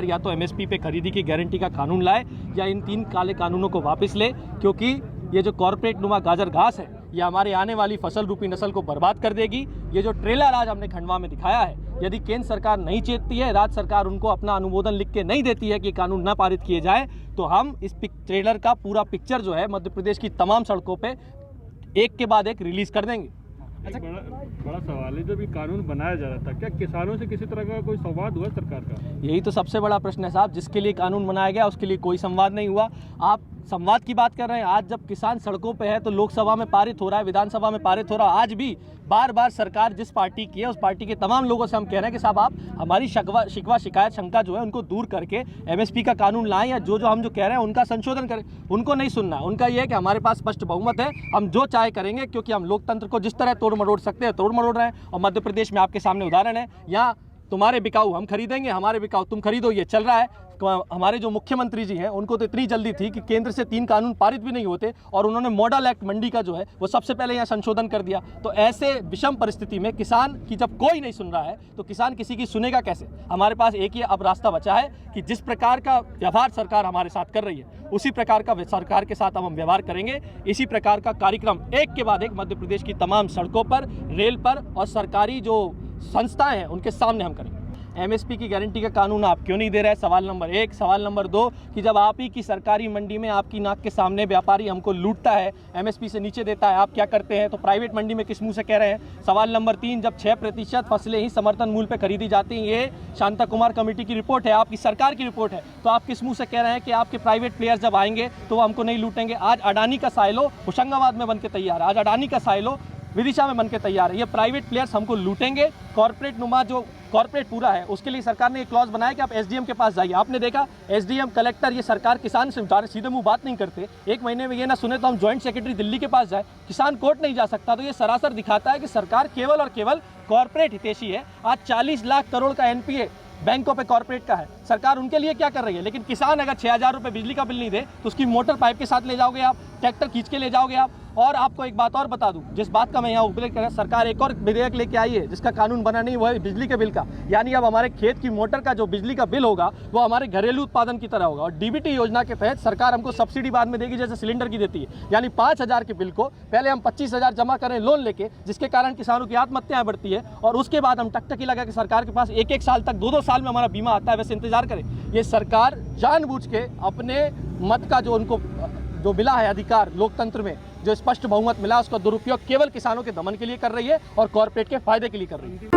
या तो एमएसपी पे खरीदी की गारंटी का कानून लाए या इन 3 काले कानूनों को वापस ले, क्योंकि ये जो कॉर्पोरेट नुमा गाजर घास है ये हमारे आने वाली फसल रूपी नस्ल को बर्बाद कर देगी। ये जो ट्रेलर आज हमने खंडवा में दिखाया है, यदि केंद्र सरकार नहीं चेतती है, राज्य सरकार उनको अपना अनुमोदन लिख के नहीं देती है कि कानून न पारित किए जाए, तो हम इस ट्रेलर का पूरा पिक्चर जो है मध्य प्रदेश की तमाम सड़कों पे एक के बाद एक रिलीज कर देंगे। अच्छा, बड़ा सवाल है, जब ये कानून बनाया जा रहा था क्या किसानों से किसी तरह का कोई संवाद हुआ सरकार का? यही तो सबसे बड़ा प्रश्न है साहब। जिसके लिए कानून बनाया गया उसके लिए कोई संवाद नहीं हुआ। आप संवाद की बात कर रहे हैं। आज जब किसान सड़कों पे है तो लोकसभा में पारित हो रहा है, विधानसभा में पारित हो रहा है। आज भी बार बार सरकार जिस पार्टी की है उस पार्टी के तमाम लोगों से हम कह रहे हैं कि साहब आप हमारी शिकवा शिकायत शंका जो है उनको दूर करके एमएसपी का कानून लाएं या जो हम जो कह रहे हैं उनका संशोधन करें। उनको नहीं सुनना, उनका ये है कि हमारे पास स्पष्ट बहुमत है, हम जो चाहे करेंगे, क्योंकि हम लोकतंत्र को जिस तरह तोड़ मरोड़ सकते हैं तोड़ मरोड़ रहे हैं। और मध्य प्रदेश में आपके सामने उदाहरण है, यहाँ तुम्हारे बिकाऊ हम खरीदेंगे, हमारे बिकाऊ तुम खरीदो, ये चल रहा है। हमारे जो मुख्यमंत्री जी हैं उनको तो इतनी जल्दी थी कि केंद्र से 3 कानून पारित भी नहीं होते और उन्होंने मॉडल एक्ट मंडी का जो है वो सबसे पहले यहाँ संशोधन कर दिया। तो ऐसे विषम परिस्थिति में किसान की जब कोई नहीं सुन रहा है तो किसान किसी की सुनेगा कैसे? हमारे पास एक ही अब रास्ता बचा है कि जिस प्रकार का व्यवहार सरकार हमारे साथ कर रही है उसी प्रकार का सरकार के साथ हम व्यवहार करेंगे। इसी प्रकार का कार्यक्रम एक के बाद एक मध्य प्रदेश की तमाम सड़कों पर, रेल पर और सरकारी जो संस्थाएं हैं उनके सामने हम करेंगे। एमएसपी की गारंटी का कानून आप क्यों नहीं दे रहे हैं? सवाल नंबर 1। सवाल नंबर 2 कि जब आप ही की सरकारी मंडी में आपकी नाक के सामने व्यापारी हमको लूटता है, एमएसपी से नीचे देता है, आप क्या करते हैं? तो प्राइवेट मंडी में किस मुंह से कह रहे हैं? सवाल नंबर 3 जब 6% फसलें ही समर्थन मूल्य पर खरीदी जाती हैं, ये शांता कुमार कमेटी की रिपोर्ट है, आपकी सरकार की रिपोर्ट है, तो आप किस मुँह से कह रहे हैं कि आपके प्राइवेट प्लेयर्स जब आएंगे तो वो हमको नहीं लूटेंगे? आज अडानी का साइलो होशंगाबाद में बन के तैयार है, आज अडानी का साइलो विदिशा में बन के तैयार है। ये प्राइवेट प्लेयर्स हमको लूटेंगे। कॉर्पोरेट नुमा जो कॉर्पोरेट पूरा है उसके लिए सरकार ने एक क्लॉज बनाया कि आप एसडीएम के पास जाइए। आपने देखा एसडीएम, कलेक्टर, ये सरकार किसान से सीधे मुंह बात नहीं करते। एक महीने में ये ना सुने तो हम ज्वाइंट सेक्रेटरी दिल्ली के पास जाए, किसान कोर्ट नहीं जा सकता। तो ये सरासर दिखाता है कि सरकार केवल और केवल कॉर्पोरेट हितैषी है। आज 40 लाख करोड़ का एनपीए बैंकों पे कॉर्पोरेट का है, सरकार उनके लिए क्या कर रही है? लेकिन किसान अगर 6000 रुपये बिजली का बिल नहीं दे तो उसकी मोटर पाइप के साथ ले जाओगे आप, ट्रैक्टर खींच के ले जाओगे आप। और आपको एक बात और बता दूं, जिस बात का मैं यहाँ उल्लेख कर रहा हूं, सरकार एक और विधेयक लेके आई है जिसका कानून बना नहीं, वो है बिजली के बिल का। यानी अब हमारे खेत की मोटर का जो बिजली का बिल होगा वो हमारे घरेलू उत्पादन की तरह होगा। और डीबीटी योजना के तहत सरकार हमको सब्सिडी बाद में देगी, जैसे सिलेंडर की देती है। यानी 5000 के बिल को पहले हम 25,000 जमा करें लोन लेके, जिसके कारण किसानों की आत्महत्याएं बढ़ती है। और उसके बाद हम टकटकी लगा के सरकार के पास 1-1 साल तक, 2-2 साल में हमारा बीमा आता है, वैसे इंतजार करें। ये सरकार जानबूझ के अपने मत का जो उनको जो मिला है अधिकार लोकतंत्र में, जो स्पष्ट बहुमत मिला, उसका दुरुपयोग केवल किसानों के दमन के लिए कर रही है और कॉर्पोरेट के फायदे के लिए कर रही है।